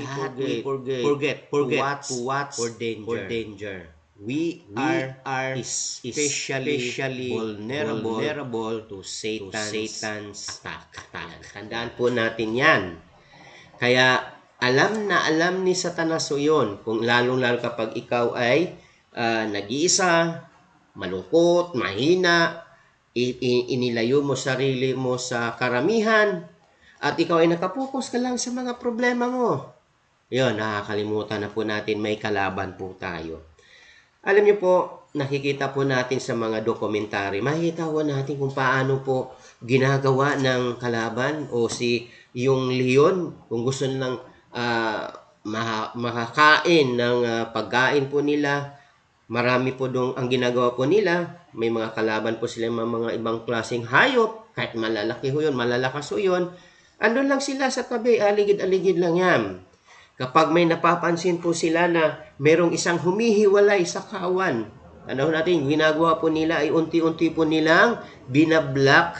forget to watch for danger. We are especially vulnerable to Satan's attack. Tandaan po natin yan. Kaya alam ni Satanas yun, kung lalong-lalo kapag ikaw ay nag-iisa, malungkot, mahina, inilayo mo sarili mo sa karamihan, at ikaw ay nakapokus ka lang sa mga problema mo. Yun, nakakalimutan na po natin may kalaban po tayo. Alam niyo po, nakikita po natin sa mga dokumentary, makikita po natin kung paano po ginagawa ng kalaban o yung leon, kung gusto nilang makakain ng pagkain po nila, marami po dong ang ginagawa po nila. May mga kalaban po sila, mga ibang klaseng hayop, kahit malalaki ho yun, malalakas ho yun, andun lang sila sa tabi, aligid-aligid lang yan. Kapag may napapansin po sila na merong isang humihiwalay sa kawan, ano natin, ginagawa po nila ay unti-unti po nilang binablock,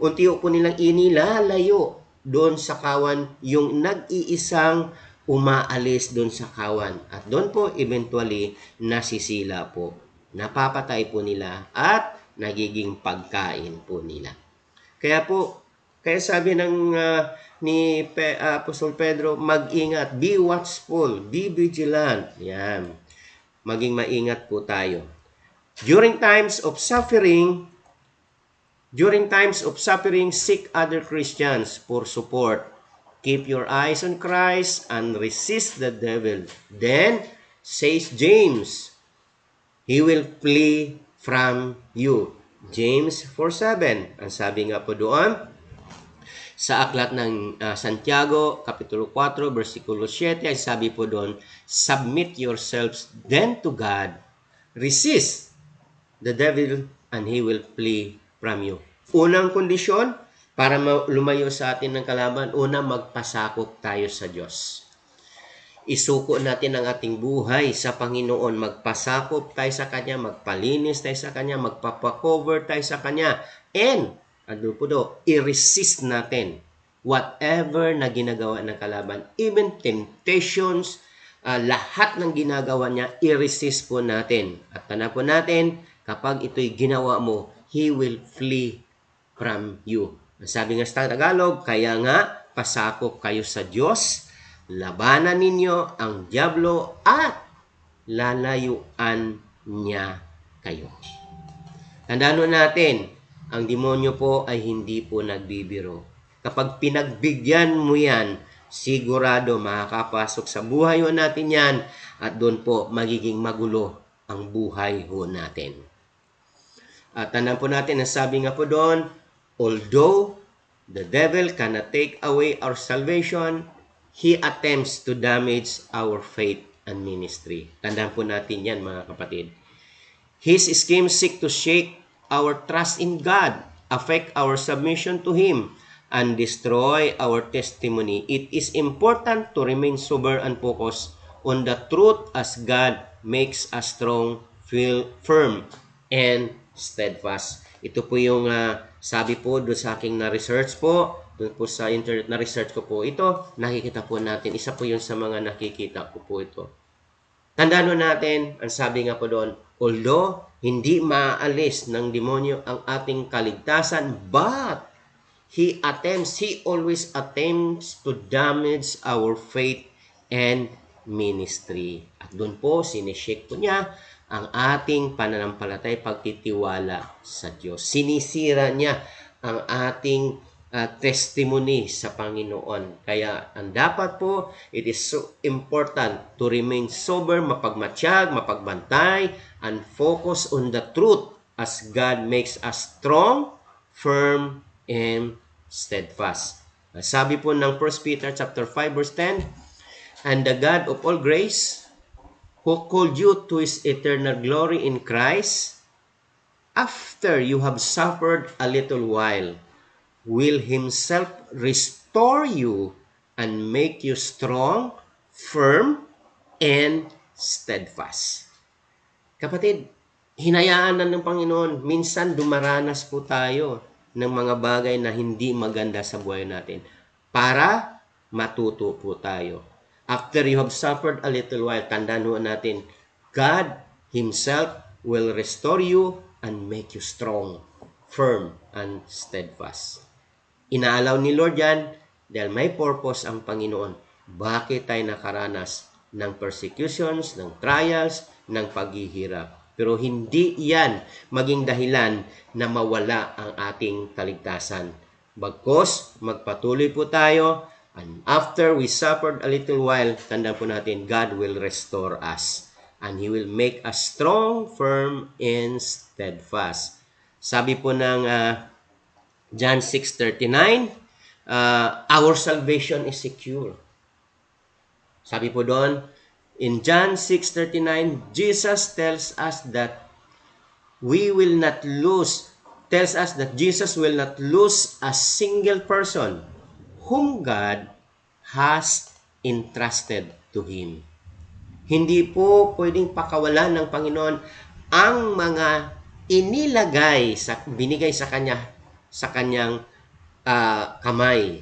unti-unti po nilang inilalayo doon sa kawan yung nag-iisang umaalis doon sa kawan. At doon po eventually nasisila po. Napapatay po nila at nagiging pagkain po nila. Kaya sabi ni Apostol Pedro, mag-ingat, be watchful, be vigilant. Yan. Maging maingat po tayo. During times of suffering, seek other Christians for support. Keep your eyes on Christ and resist the devil. Then, says James, he will flee from you. James 4:7. Ang sabi nga po doon, sa aklat ng Santiago, Kapitulo 4, versikulo 7, ay sabi po doon, submit yourselves then to God, resist the devil, and he will flee from you. Unang kondisyon, para lumayo sa atin ng kalaban, magpasakop tayo sa Diyos. Isuko natin ang ating buhay sa Panginoon, magpasakop tayo sa Kanya, magpalinis tayo sa Kanya, magpapacover tayo sa Kanya, and i-resist natin whatever na ginagawa ng kalaban, even temptations, lahat ng ginagawa niya, i-resist po natin. At tanda po natin, kapag ito'y ginawa mo, he will flee from you. Sabi nga sa Tagalog, kaya nga, pasakop kayo sa Diyos, labanan ninyo ang dyablo at lalayuan niya kayo. Tandaan natin, ang demonyo po ay hindi po nagbibiro. Kapag pinagbigyan mo yan, sigurado makakapasok sa buhay ho natin yan at doon po magiging magulo ang buhay ho natin. At tandaan po natin, nasabi nga po doon, although the devil cannot take away our salvation, he attempts to damage our faith and ministry. Tandaan po natin yan, mga kapatid. His schemes seek to shake our trust in God, affect our submission to Him, and destroy our testimony. It is important to remain sober and focused on the truth as God makes us strong, firm, and steadfast. Ito po yung sabi po doon sa aking na-research po, doon po sa internet na-research ko po ito, nakikita po natin, isa po yun sa mga nakikita ko po ito. Tandaan natin, ang sabi nga po doon, although hindi maaalis ng demonyo ang ating kaligtasan, but he always attempts to damage our faith and ministry. At doon po, sinishake po niya ang ating pananampalatay, pagtitiwala sa Diyos. Sinisira niya ang ating testimony sa Panginoon. Kaya ang dapat po, it is so important to remain sober, mapagmatsyag, mapagbantay, and focus on the truth as God makes us strong, firm, and steadfast. Sabi po ng 1 Peter chapter 5 verse 10, and the God of all grace, who called you to His eternal glory in Christ, after you have suffered a little while, will Himself restore you and make you strong, firm, and steadfast. Kapatid, hinayaan ng Panginoon, minsan dumaranas po tayo ng mga bagay na hindi maganda sa buhay natin para matuto po tayo. After you have suffered a little while, tandaan ho natin, God Himself will restore you and make you strong, firm, and steadfast. Inaalaw ni Lord yan dahil may purpose ang Panginoon. Bakit tayo nakaranas ng persecutions, ng trials, ng paghihirap? Pero hindi yan maging dahilan na mawala ang ating kaligtasan. Bagkus, magpatuloy po tayo, and after we suffered a little while, tandaan po natin, God will restore us. And He will make us strong, firm, and steadfast. Sabi po ng John 6:39, our salvation is secure. Sabi po doon, in John 6:39, Jesus tells us that Jesus will not lose a single person whom God has entrusted to Him. Hindi po pwedeng pakawalan ng Panginoon ang mga binigay sa kanyang kamay.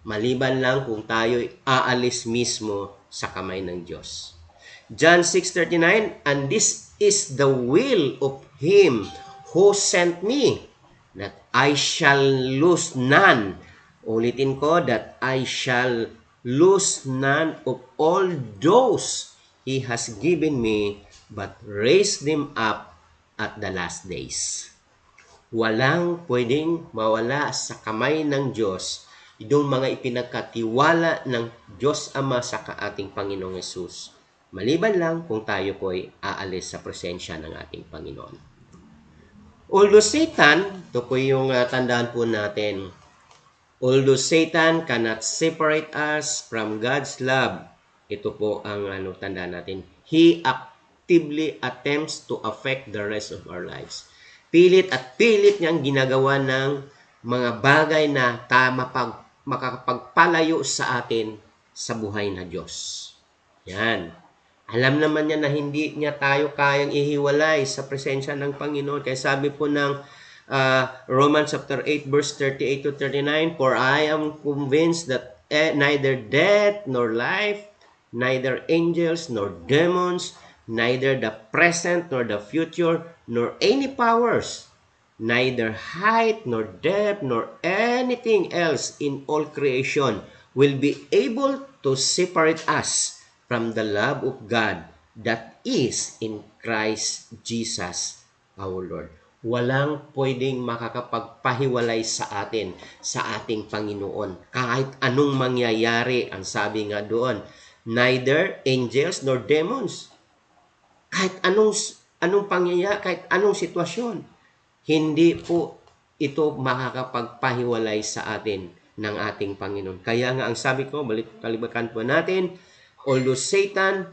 Maliban lang kung tayo'y aalis mismo sa kamay ng Diyos. John 6:39, and this is the will of Him who sent me, that I shall lose none. Ulitin ko, that I shall lose none of all those He has given me, but raise them up at the last days. Walang pwedeng mawala sa kamay ng Diyos itong mga ipinagkatiwala ng Diyos Ama sa ating Panginoong Yesus. Maliban lang kung tayo po ay aalis sa presensya ng ating Panginoon. Although Satan, ito po yung tandaan po natin, although Satan cannot separate us from God's love, ito po ang tandaan natin, he actively attempts to affect the rest of our lives. Pilit niyang ginagawa ng mga bagay na makakapagpalayo sa atin sa buhay na Diyos. Yan. Alam naman niya na hindi niya tayo kayang ihiwalay sa presensya ng Panginoon. Kaya sabi po ng Romans chapter 8 verse 38 to 39, for I am convinced that neither death nor life, neither angels nor demons, neither the present nor the future, nor any powers, neither height nor depth nor anything else in all creation will be able to separate us from the love of God that is in Christ Jesus our Lord. Walang pwedeng makakapagpahiwalay sa atin, sa ating Panginoon. Kahit anong mangyayari, ang sabi nga doon, neither angels nor demons. Kahit anong pangyayari, kahit anong sitwasyon, hindi po ito makakapagpahiwalay sa atin ng ating Panginoon. Kaya nga ang sabi ko, kalibakan po natin, although Satan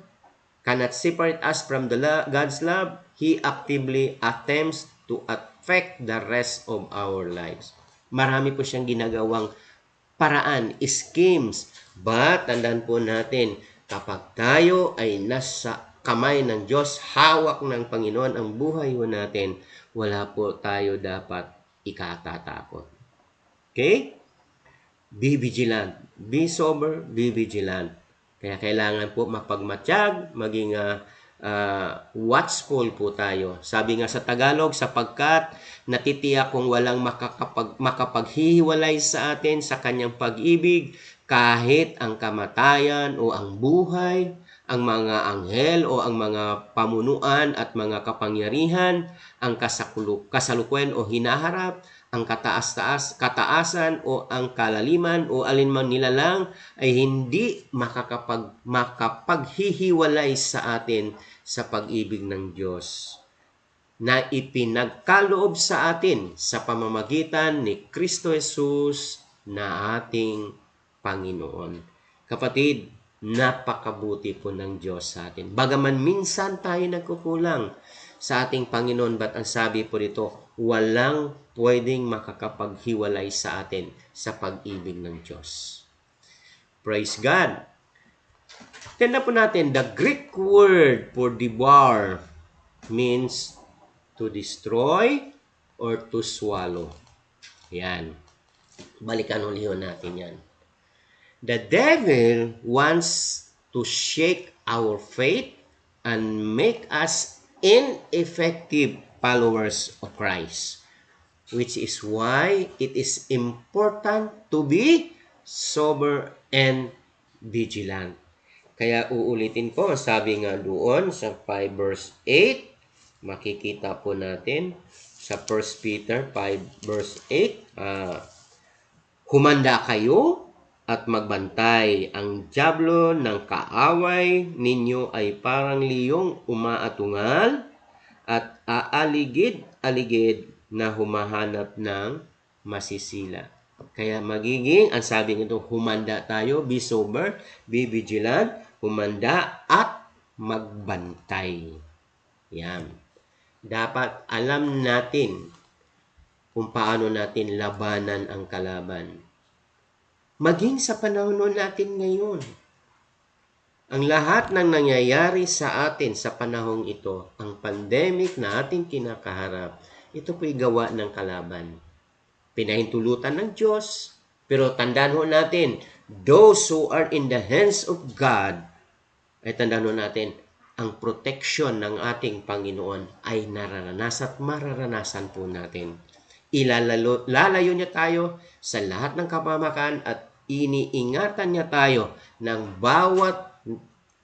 cannot separate us from God's love, he actively attempts to affect the rest of our lives. Marami po siyang ginagawang paraan, schemes. But, tandaan po natin, kapag tayo ay nasa kamay ng Diyos, hawak ng Panginoon ang buhay natin, wala po tayo dapat ikatatakot. Okay? Be vigilant. Be sober, be vigilant. Kaya kailangan po mapagmatsyag, maging watchful po tayo. Sabi nga sa Tagalog, sapagkat natitiyak kung walang makapaghihiwalay sa atin sa kanyang pag-ibig, kahit ang kamatayan o ang buhay, ang mga anghel o ang mga pamunuan at mga kapangyarihan, ang kasalukuyan o hinaharap, ang kataasan o ang kalaliman o alinman nilalang ay hindi makapaghihiwalay sa atin sa pag-ibig ng Diyos na ipinagkaloob sa atin sa pamamagitan ni Kristo Jesus na ating Panginoon. Kapatid, napakabuti po ng Diyos sa atin. Bagaman minsan tayo nagkukulang sa ating Panginoon, but ang sabi po dito, walang pwedeng makakapaghiwalay sa atin sa pag-ibig ng Diyos. Praise God! Tanda po natin, the Greek word for devour means to destroy or to swallow. Yan. Balikan ulit natin yan. The devil wants to shake our faith and make us ineffective followers of Christ, which is why it is important to be sober and vigilant. Kaya uulitin ko, sabi nga doon sa 5 verse 8, makikita po natin sa 1 Peter 5 verse 8, humanda kayo at magbantay. Ang dyablo ng kaaway ninyo ay parang liyong umaatungal at aaligid-aligid na humahanap ng masisila. Kaya ang sabi nito, humanda tayo, be sober, be vigilant, humanda at magbantay. Yan. Dapat alam natin kung paano natin labanan ang kalaban. Maging sa panahon natin ngayon, ang lahat ng nangyayari sa atin sa panahong ito, ang pandemic na ating kinakaharap, ito po'y gawa ng kalaban. Pinahintulutan ng Diyos, pero tandaan ho natin, those who are in the hands of God, ay tandaan ho natin, ang protection ng ating Panginoon ay nararanasan at mararanasan po natin. Lalayo niya tayo sa lahat ng kapamakan at iniingatan niya tayo ng bawat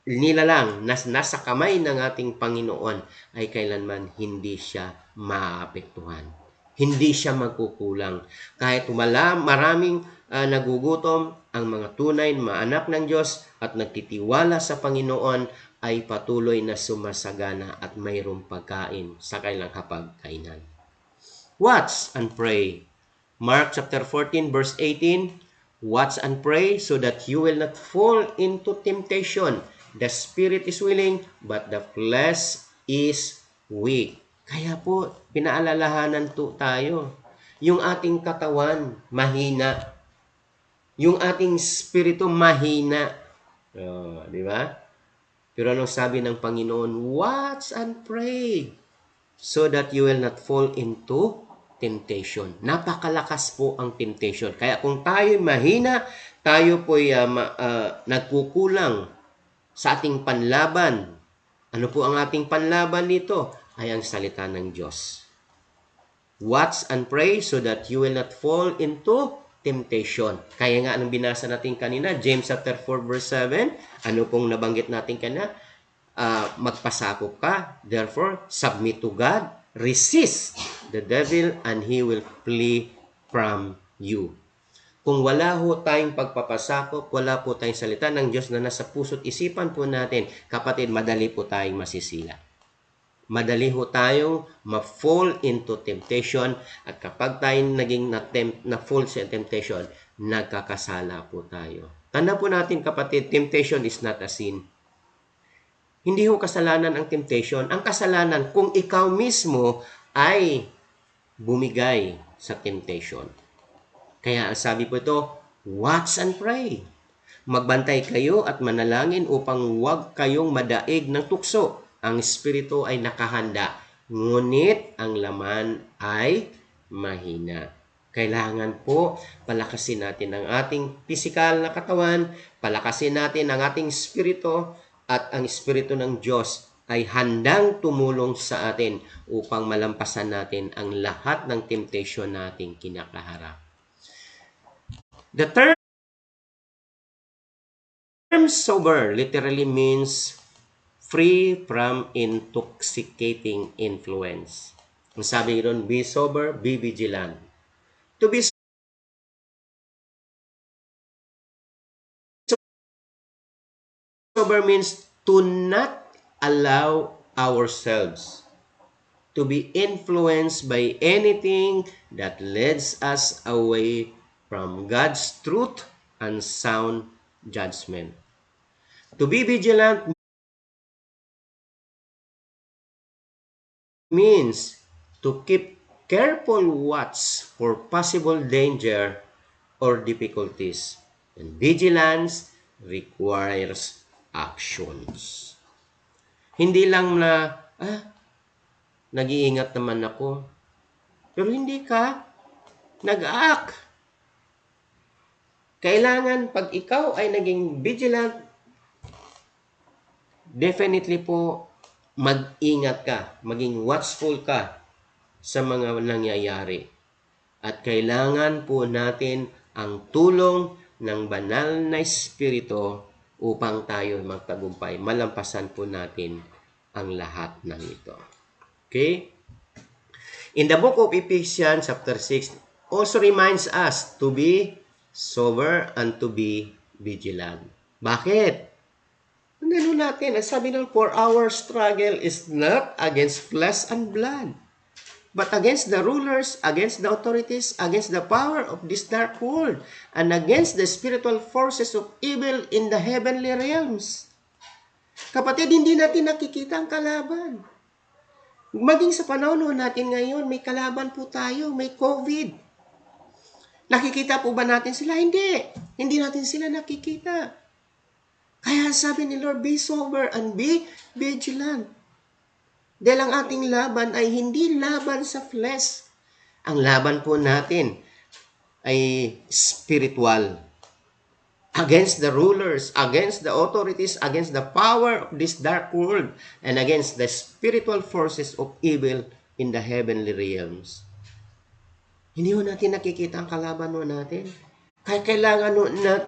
nilalang na nasa kamay ng ating Panginoon ay kailanman hindi siya maapektuhan. Hindi siya magkukulang. Kahit maraming nagugutom, ang mga tunay na anak ng Diyos at nagtitiwala sa Panginoon ay patuloy na sumasagana at mayroong pagkain sa kailang hapagkainan. Watch and pray. Mark chapter 14 verse 18, watch and pray so that you will not fall into temptation. The spirit is willing, but the flesh is weak. Kaya po, pinaalalahanan tayo. Yung ating katawan, mahina. Yung ating spirito, mahina. Di ba? Pero anong sabi ng Panginoon? Watch and pray so that you will not fall into temptation. Napakalakas po ang temptation. Kaya kung tayo mahina, tayo po'y nagkukulang sa ating panlaban. Ano po ang ating panlaban dito? Ay ang salita ng Diyos. Watch and pray so that you will not fall into temptation. Kaya nga anong binasa natin kanina, James chapter 4 verse 7, ano pong nabanggit natin kanina? Magpasakop ka, therefore submit to God, resist the devil and he will flee from you. Kung wala ho tayong pagpapasakop, wala po tayong salita ng Diyos na nasa puso't isipan po natin, kapatid, madali po tayong masisila. Madali ho tayong ma-fall into temptation at kapag tayo naging na-fall sa temptation, nagkakasala po tayo. Tanda po natin, kapatid, temptation is not a sin. Hindi ho kasalanan ang temptation. Ang kasalanan kung ikaw mismo ay bumigay sa temptation. Kaya ang sabi po ito, watch and pray. Magbantay kayo at manalangin upang huwag kayong madaig ng tukso. Ang espiritu ay nakahanda, ngunit ang laman ay mahina. Kailangan po palakasin natin ang ating pisikal na katawan, palakasin natin ang ating espiritu, at ang espiritu ng Diyos ay handang tumulong sa atin upang malampasan natin ang lahat ng temptation nating kinakaharap. The term sober literally means free from intoxicating influence. Ang sabi ron, be sober, be vigilant. To be sober means to not allow ourselves to be influenced by anything that leads us away from God's truth and sound judgment. To be vigilant means to keep careful watch for possible danger or difficulties. And vigilance requires actions. Hindi lang na, nag-iingat naman ako, pero hindi ka nag-act. Kailangan pag ikaw ay naging vigilant, definitely po, mag-ingat ka, maging watchful ka sa mga nangyayari. At kailangan po natin ang tulong ng banal na Espiritu upang tayo magtagumpay. Malampasan po natin ang lahat ng ito. Okay? In the book of Ephesians chapter 6 also reminds us to be sober and to be vigilant. Bakit? Ano natin, ang sabi ng, for our struggle is not against flesh and blood, but against the rulers, against the authorities, against the power of this dark world, and against the spiritual forces of evil in the heavenly realms. Kapatid, hindi natin nakikita ang kalaban. Maging sa panahon natin ngayon, may kalaban po tayo, may COVID. Nakikita po ba natin sila? Hindi. Hindi natin sila nakikita. Kaya sabi ni Lord, be sober and be vigilant. Dahil ang ating laban ay hindi laban sa flesh. Ang laban po natin ay spiritual. Against the rulers, against the authorities, against the power of this dark world, and against the spiritual forces of evil in the heavenly realms. Hindi ho natin nakikita ang kalaban ho natin. Kaya kailangan ho natin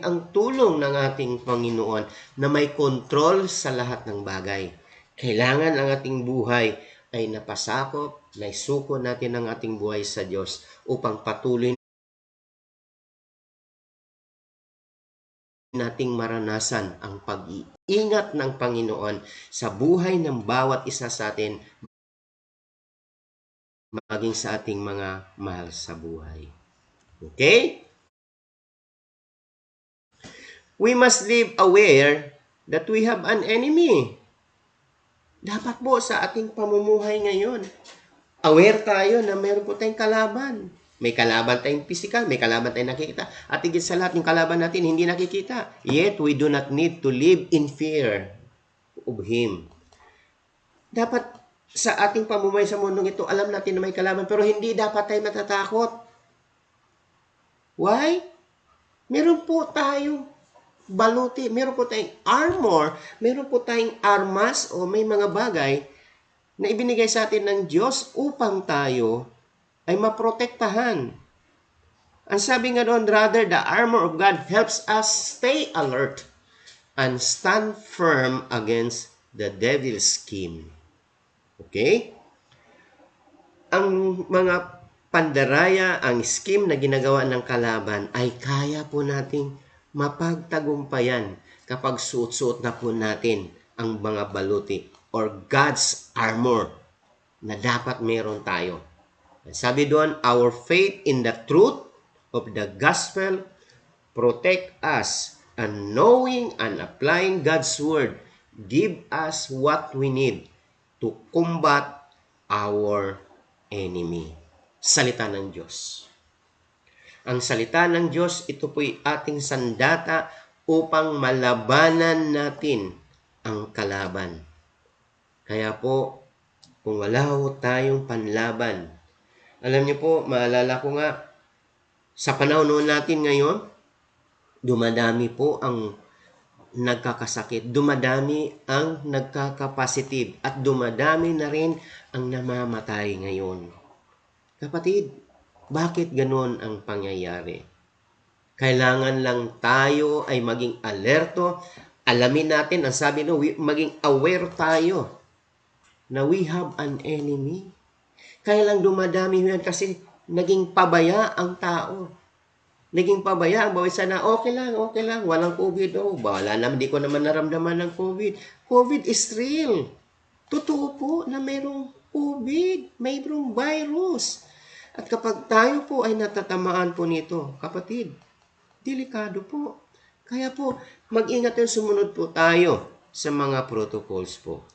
ang tulong ng ating Panginoon na may kontrol sa lahat ng bagay. Kailangan ang ating buhay ay napasakop, naisuko natin ang ating buhay sa Diyos upang patuloy nating maranasan ang pag-iingat ng Panginoon sa buhay ng bawat isa sa atin, maging sa ating mga mahal sa buhay. Okay? We must live aware that we have an enemy. Dapat po sa ating pamumuhay ngayon, aware tayo na mayroon po tayong kalaban. May kalaban tayong physical, may kalaban tayong nakikita. At higit sa lahat, yung kalaban natin hindi nakikita. Yet, we do not need to live in fear of Him. Dapat sa ating pamumuhay sa mundong ito, alam natin na may kalaban, pero hindi dapat tayo matatakot. Why? Meron po tayong baluti, meron po tayong armor, meron po tayong armas o may mga bagay na ibinigay sa atin ng Diyos upang tayo ay maprotektahan. Ang sabi nga doon, rather, the armor of God helps us stay alert and stand firm against the devil's scheme. Okay? Ang mga pandaraya, ang scheme na ginagawa ng kalaban ay kaya po nating mapagtagumpayan kapag suot-suot na po natin ang mga baluti or God's armor na dapat meron tayo. Sabi doon, our faith in the truth of the gospel protect us, and knowing and applying God's word give us what we need to combat our enemy. Salita ng Diyos. Ang salita ng Diyos, ito po'y ating sandata upang malabanan natin ang kalaban. Kaya po, kung wala ho tayong panlaban, alam niyo po, maalala ko nga, sa panahon natin ngayon, dumadami po ang nagkakasakit, dumadami ang nagkakapositive, at dumadami na rin ang namamatay ngayon. Kapatid, bakit ganon ang pangyayari? Kailangan lang tayo ay maging alerto. Alamin natin, ang sabi no, maging aware tayo na we have an enemy. Kaya lang dumadami yan kasi naging pabaya ang tao. Naging pabaya ang bawat isa na okay lang, walang COVID. Oh, wala naman, di ko naman naramdaman ng COVID. COVID is real. Totoo po na mayroong COVID, mayroong virus. At kapag tayo po ay natatamaan po nito, kapatid, delikado po. Kaya po, mag-ingat at sumunod po tayo sa mga protocols po.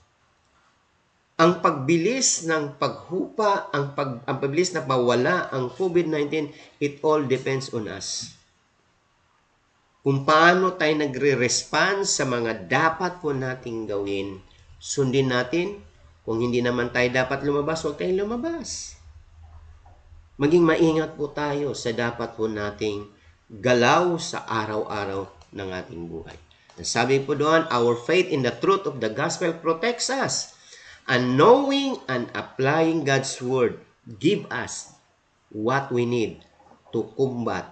Ang pagbilis ng paghupa, ang pagbilis na mawala ang COVID-19, it all depends on us. Kung paano tayo nagre-respond sa mga dapat po nating gawin, sundin natin. Kung hindi naman tayo dapat lumabas, huwag tayong lumabas. Maging maingat po tayo sa dapat po nating galaw sa araw-araw ng ating buhay. Sabi po doon, our faith in the truth of the gospel protects us. And knowing and applying God's word give us what we need to combat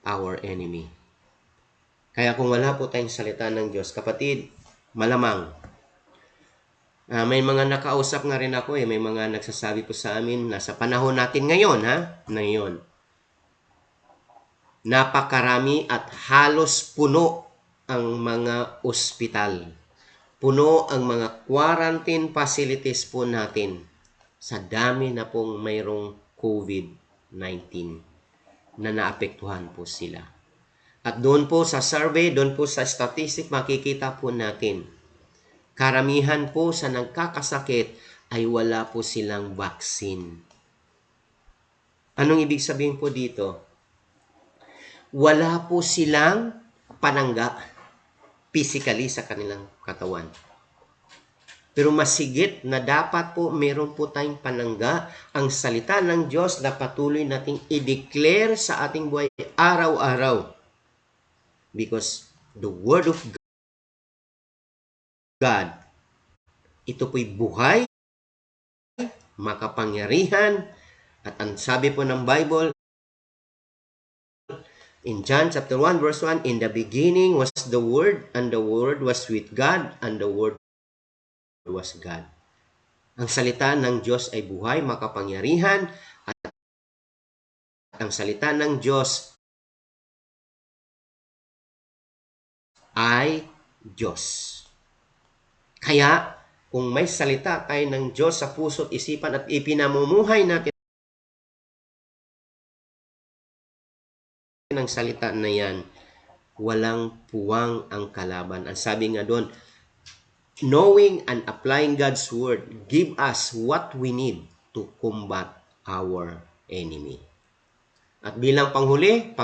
our enemy. Kaya kung wala po tayong salita ng Diyos, kapatid, malamang. May mga nakausap nga rin ako may mga nagsasabi po sa amin na sa panahon natin ngayon, ngayon, napakarami at halos puno ang mga ospital. Puno ang mga quarantine facilities po natin sa dami na pong mayroong COVID-19 na naapektuhan po sila. At doon po sa survey, doon po sa statistic, makikita po natin, karamihan po sa nagkakasakit ay wala po silang vaccine. Anong ibig sabihin po dito? Wala po silang panangga physically sa kanilang katawan. Pero masigit na dapat po meron po tayong panangga ang salita ng Diyos na patuloy nating i-declare sa ating buhay araw-araw. Because the Word of God, ito po'y buhay, makapangyarihan, at ang sabi po ng Bible, in John chapter 1 verse 1, in the beginning was the Word, and the Word was with God, and the Word was God. Ang salita ng Diyos ay buhay, makapangyarihan, at ang salita ng Diyos ay Diyos. Kaya, kung may salita tayo ng Diyos sa puso't isipan at ipinamumuhay natin ng salita na yan, walang puwang ang kalaban. Ang sabi nga doon, knowing and applying God's word give us what we need to combat our enemy. At bilang panghuli,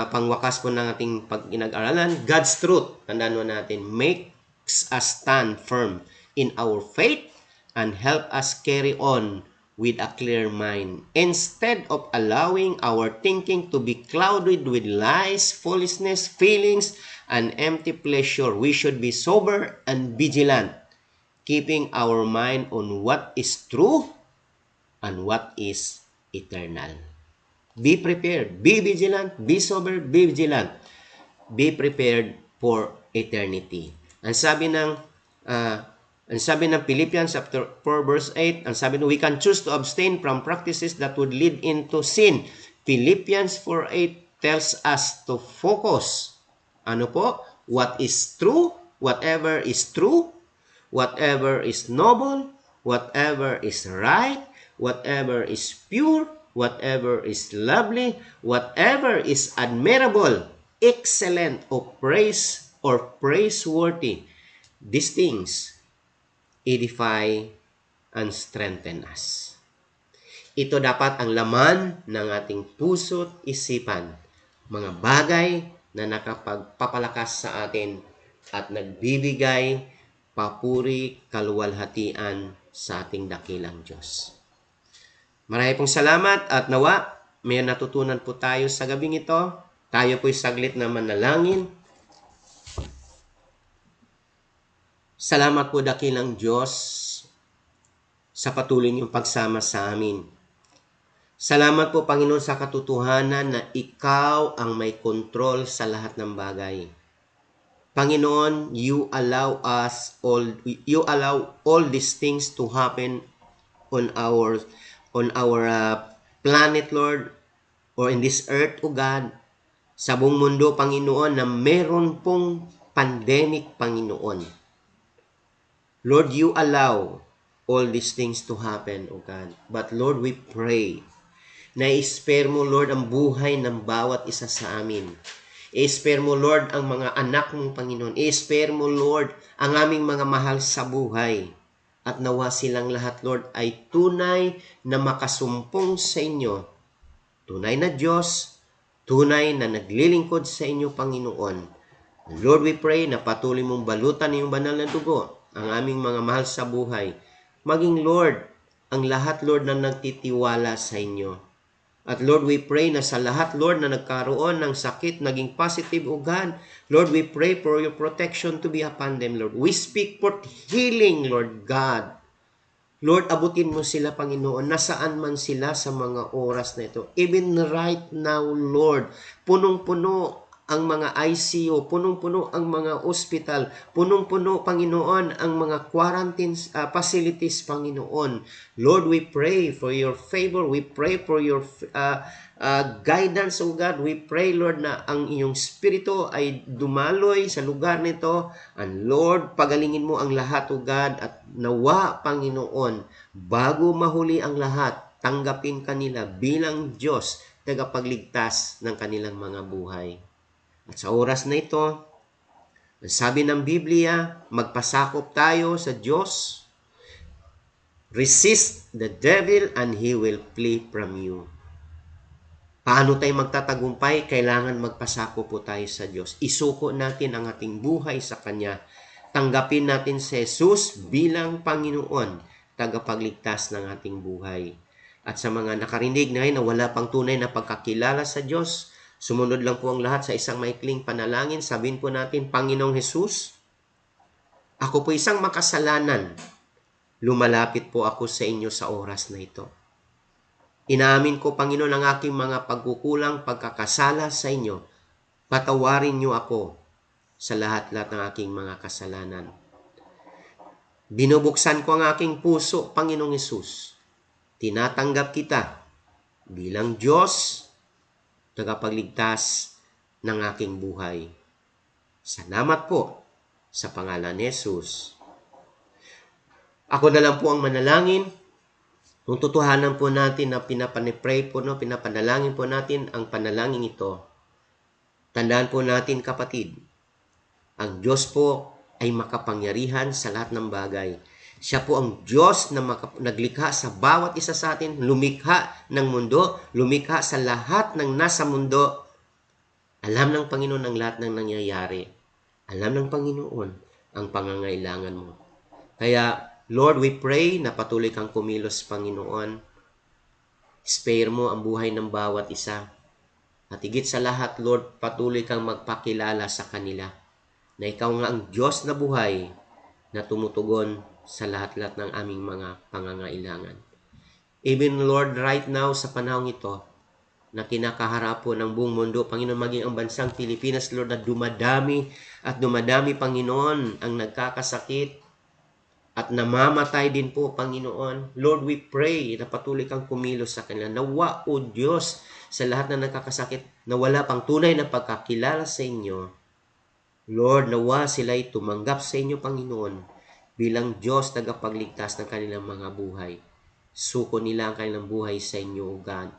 pangwakas po ng ating pag-inag-aralan, God's truth, tandaan mo natin, makes us stand firm in our faith and help us carry on with a clear mind. Instead of allowing our thinking to be clouded with lies, foolishness, feelings, and empty pleasure, we should be sober and vigilant, keeping our mind on what is true and what is eternal. Be prepared, be vigilant, be sober, be vigilant. Be prepared for eternity. Ang sabi ng Philippians chapter 4 verse 8, ang sabi we can choose to abstain from practices that would lead into sin. Philippians 4:8 tells us to focus. Ano po? What is true, whatever is true, whatever is noble, whatever is right, whatever is pure, whatever is lovely, whatever is admirable, excellent, or praiseworthy. These things edify and strengthen us. Ito dapat ang laman ng ating puso't isipan. Mga bagay na nakapagpapalakas sa atin at nagbibigay papuri, kaluwalhatian sa ating dakilang Diyos. Marami pong salamat at nawa may natutunan po tayo sa gabing ito. Tayo po'y saglit na manalangin. Salamat po dakilang Diyos sa patuloy niyong pagsama sa amin. Salamat po Panginoon sa katotohanan na Ikaw ang may kontrol sa lahat ng bagay. Panginoon, you allow all these things to happen on our planet, Lord, or in this earth, O God, sa buong mundo, Panginoon, na meron pong pandemic, Panginoon. Lord, you allow all these things to happen, O God. But Lord, we pray na i-spare mo, Lord, ang buhay ng bawat isa sa amin. I-spare mo, Lord, ang mga anak mong Panginoon. I-spare mo, Lord, ang aming mga mahal sa buhay. At nawa silang lahat, Lord, ay tunay na makasumpong sa inyo. Tunay na Diyos, tunay na naglilingkod sa inyo, Panginoon. Lord, we pray na patuloy mong balutan ng iyong banal na dugo ang aming mga mahal sa buhay. Maging, Lord, ang lahat, Lord, na nagtitiwala sa inyo. At Lord, we pray na sa lahat, Lord, na nagkaroon ng sakit, naging positive, O God, Lord, we pray for your protection to be upon them, Lord. We speak for healing, Lord God. Lord, abutin mo sila, Panginoon, nasaan man sila sa mga oras na ito. Even right now, Lord, punong-puno ang mga ICU, punong-puno ang mga hospital, punong-puno, Panginoon, ang mga quarantine facilities, Panginoon. Lord, we pray for your favor. We pray for your guidance, O God. We pray, Lord, na ang iyong spirito ay dumaloy sa lugar nito. And Lord, pagalingin mo ang lahat, O God, at nawa, Panginoon, bago mahuli ang lahat, tanggapin kanila bilang Diyos, tagapagligtas ng kanilang mga buhay. At sa oras na ito, sabi ng Biblia, magpasakop tayo sa Diyos. Resist the devil and he will flee from you. Paano tayo magtatagumpay? Kailangan magpasakop po tayo sa Diyos. Isuko natin ang ating buhay sa Kanya. Tanggapin natin si Jesus bilang Panginoon, tagapagligtas ng ating buhay. At sa mga nakarinig na na wala pang tunay na pagkakilala sa Diyos, sumunod lang po ang lahat sa isang maikling panalangin. Sabihin po natin, Panginoong Jesus, ako po isang makasalanan. Lumalapit po ako sa inyo sa oras na ito. Inaamin ko, Panginoon, ang aking mga pagkukulang, pagkakasala sa inyo. Patawarin niyo ako sa lahat-lahat ng aking mga kasalanan. Binubuksan ko ang aking puso, Panginoong Hesus. Tinatanggap kita bilang Diyos, tagapagligtas ng aking buhay. Salamat po sa pangalan ni Jesus. Ako na lang po ang manalangin. Kung tutuhanan po natin na pinapanipray po, pinapanalangin po natin ang panalangin ito. Tandaan po natin, kapatid, ang Diyos po ay makapangyarihan sa lahat ng bagay. Siya po ang Diyos na naglikha sa bawat isa sa atin, lumikha ng mundo, lumikha sa lahat ng nasa mundo. Alam ng Panginoon ang lahat ng nangyayari. Alam ng Panginoon ang pangangailangan mo. Kaya, Lord, we pray na patuloy kang kumilos, Panginoon. Spare mo ang buhay ng bawat isa. At higit sa lahat, Lord, patuloy kang magpakilala sa kanila na ikaw nga ang Diyos na buhay na tumutugon sa lahat-lahat ng aming mga pangangailangan. Even, Lord, right now sa panahong ito, na kinakaharap po ng buong mundo, Panginoon, maging ang bansang Pilipinas, Lord, na dumadami at dumadami, Panginoon, ang nagkakasakit at namamatay din po, Panginoon. Lord, we pray na patuloy kang kumilos sa kanila. Nawa, O Diyos, sa lahat na nagkakasakit, na wala pang tunay na pagkakilala sa inyo. Lord, nawa sila'y tumanggap sa inyo, Panginoon, bilang Diyos tagapagligtas ng kanilang mga buhay. Suko nila ang kanilang buhay sa inyo, O God.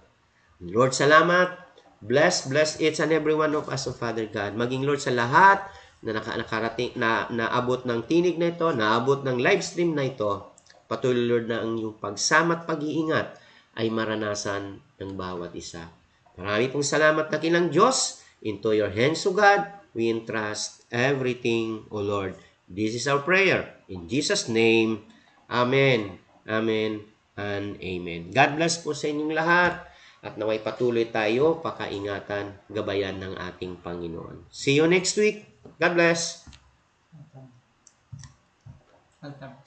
Lord, salamat. Bless each and every one of us, O Father God. Maging, Lord, sa lahat na nakarating, na naabot ng tinig na ito, naabot ng live stream na ito, patuloy, Lord, na ang iyong pagsama at pag-iingat ay maranasan ng bawat isa. Marami pong salamat na kilang Diyos. Into your hands, O God, we entrust everything, O Lord. This is our prayer. In Jesus' name, Amen, Amen, and Amen. God bless po sa inyong lahat. At naway patuloy tayo, pakaingatan, gabayan ng ating Panginoon. See you next week. God bless. Welcome.